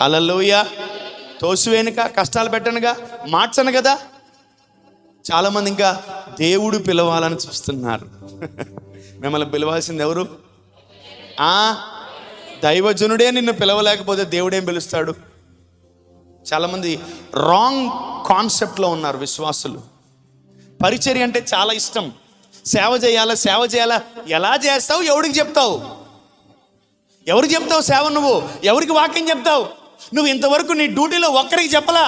హల్లెలూయా. తోసివేనుక, కష్టాలు పెట్టనుగా, మార్చను కదా. చాలామంది ఇంకా దేవుడు పిలవాలని చూస్తున్నారు. మిమ్మల్ని పిలవాల్సింది ఎవరు? దైవజనుడే నిన్ను పిలవలేకపోతే దేవుడేం పిలుస్తాడు? చాలామంది రాంగ్ కాన్సెప్ట్లో ఉన్నారు విశ్వాసులు. పరిచర్య అంటే చాలా ఇష్టం, సేవ చేయాలా సేవ చేయాలా. ఎలా చేస్తావు? ఎవరికి చెప్తావు? ఎవరికి చెప్తావు సేవ? నువ్వు ఎవరికి వాక్యం చెప్తావు? నువ్వు ఇంతవరకు నీ డ్యూటీలో ఒక్కరికి చెప్పలా.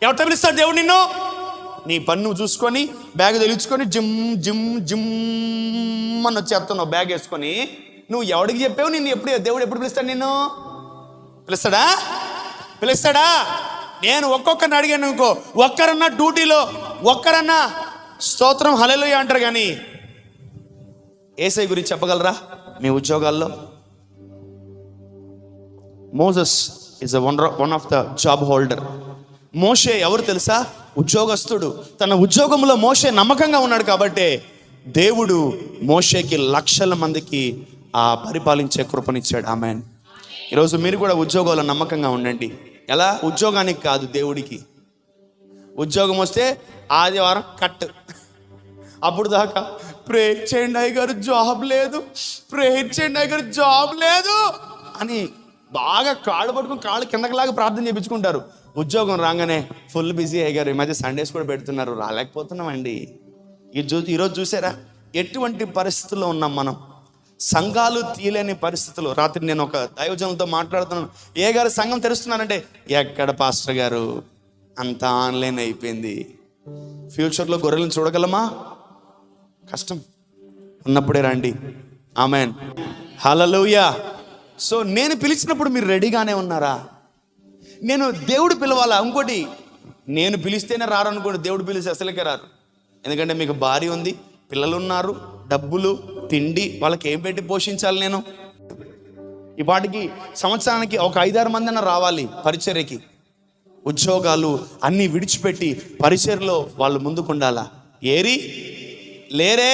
ఎవరితో పిలుస్తాడు దేవుడు నిన్ను? నీ పని నువ్వు చూసుకొని బ్యాగ్ తెలుచుకొని జిమ్ జిమ్ జిమ్ అని వచ్చేస్తున్నావు బ్యాగ్ వేసుకొని. నువ్వు ఎవరికి చెప్పావు? నిన్ను దేవుడు ఎప్పుడు పిలుస్తాడు? నిన్ను పిలుస్తాడా? పిలుస్తాడా? నేను ఒక్కొక్కరిని అడిగాను అనుకో, ఒక్కరన్నా డ్యూటీలో ఒక్కరన్నా స్తోత్రం హల్లెలూయా అంటారు. కానీ యేసయ్య గురించి చెప్పగలరా మీ ఉద్యోగాల్లో? Moses is one of the job holder. మోషే ఎవరు తెలుసా? ఉద్యోగస్తుడు. తన ఉద్యోగంలో మోషే నమ్మకంగా ఉన్నాడు కాబట్టి దేవుడు మోషేకి లక్షల మందికి పరిపాలించే కృపనిచ్చాడు. ఆమేన్. ఈరోజు మీరు కూడా ఉద్యోగాల్లో నమ్మకంగా ఉండండి. ఎలా? ఉద్యోగానికి కాదు, దేవుడికి. ఉద్యోగం వస్తే ఆదివారం కట్. అప్పుడు దాకా ప్రేయర్ చేయండి అయ్యగారు జాబ్ లేదు, ప్రేయర్ చేయండి అయ్యగారు జాబ్ లేదు అని బాగా కాళ్ళు పట్టుకుని కాళ్ళు కిందకిలాగా ప్రార్థన చేయించుకుంటారు. ఉద్యోగం రాగానే ఫుల్ బిజీ అయ్యారు. ఈ మధ్య సండేస్ కూడా పెడుతున్నారు, రాలేకపోతున్నామండి. ఈరోజు చూసారా ఎటువంటి పరిస్థితుల్లో ఉన్నాం మనం? సంఘాలు తీయలేని పరిస్థితులు. రాత్రి నేను ఒక దైవజనులతో మాట్లాడుతున్నాను. ఏ గారు సంఘం తెరుస్తున్నానంటే, ఎక్కడ పాస్టర్ గారు, అంతా ఆన్లైన్ అయిపోయింది, ఫ్యూచర్లో గొర్రెలను చూడగలమా? కష్టం. ఉన్నప్పుడే రండి. ఆమేన్. హల్లెలూయా. సో నేను పిలిచినప్పుడు మీరు రెడీగానే ఉన్నారా? నేను దేవుడు పిలవాలా? ఇంకోటి, నేను పిలిస్తేనే రారు అనుకోండి, దేవుడు పిలిస్తే అసలుకే రారు. ఎందుకంటే మీకు భార్య ఉంది, పిల్లలు ఉన్నారు, డబ్బులు, తిండి, వాళ్ళకి ఏం పెట్టి పోషించాలి? నేను ఈ పాటికి సంవత్సరానికి ఒక 5-6 మంది అన్న రావాలి పరిచర్యకి. ఉద్యోగాలు అన్నీ విడిచిపెట్టి పరిచర్యలో వాళ్ళు ముందుకుండాలా? ఏరి లేరే.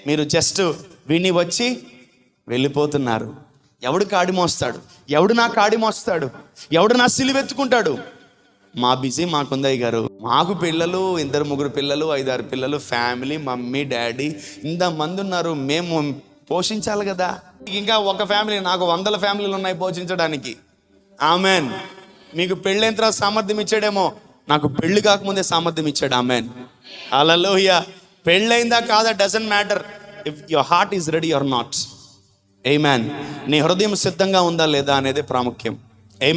మీరు జస్ట్ విని వచ్చి వెళ్ళిపోతున్నారు. ఎవడు కాడి మోస్తాడు? ఎవడు నా కాడి మోస్తాడు? ఎవడు నా సిలువెత్తుకుంటాడు? మా బిజీ మాకుందయ్య గారు. మాకు పిల్లలు, 2-3 పిల్లలు, 5-6 పిల్లలు, ఫ్యామిలీ, మమ్మీ డాడీ, ఇంతమంది ఉన్నారు, మేము పోషించాలి కదా. ఇంకా ఒక ఫ్యామిలీ, నాకు 100 ఫ్యామిలీలు ఉన్నాయి పోషించడానికి. ఆమెన్. మీకు పెళ్ళైన తర్వాత సామర్థ్యం ఇచ్చాడేమో, నాకు పెళ్లి కాకముందే సామర్థ్యం ఇచ్చాడు. ఆమెన్. హల్లెలూయా. పెళ్ళైందా కాదా doesn't matter, if your heart is ready or not. Amen. నీ హృదయం సిద్ధంగా ఉందా లేదా అనేది ప్రాముఖ్యం. ఆమేన్.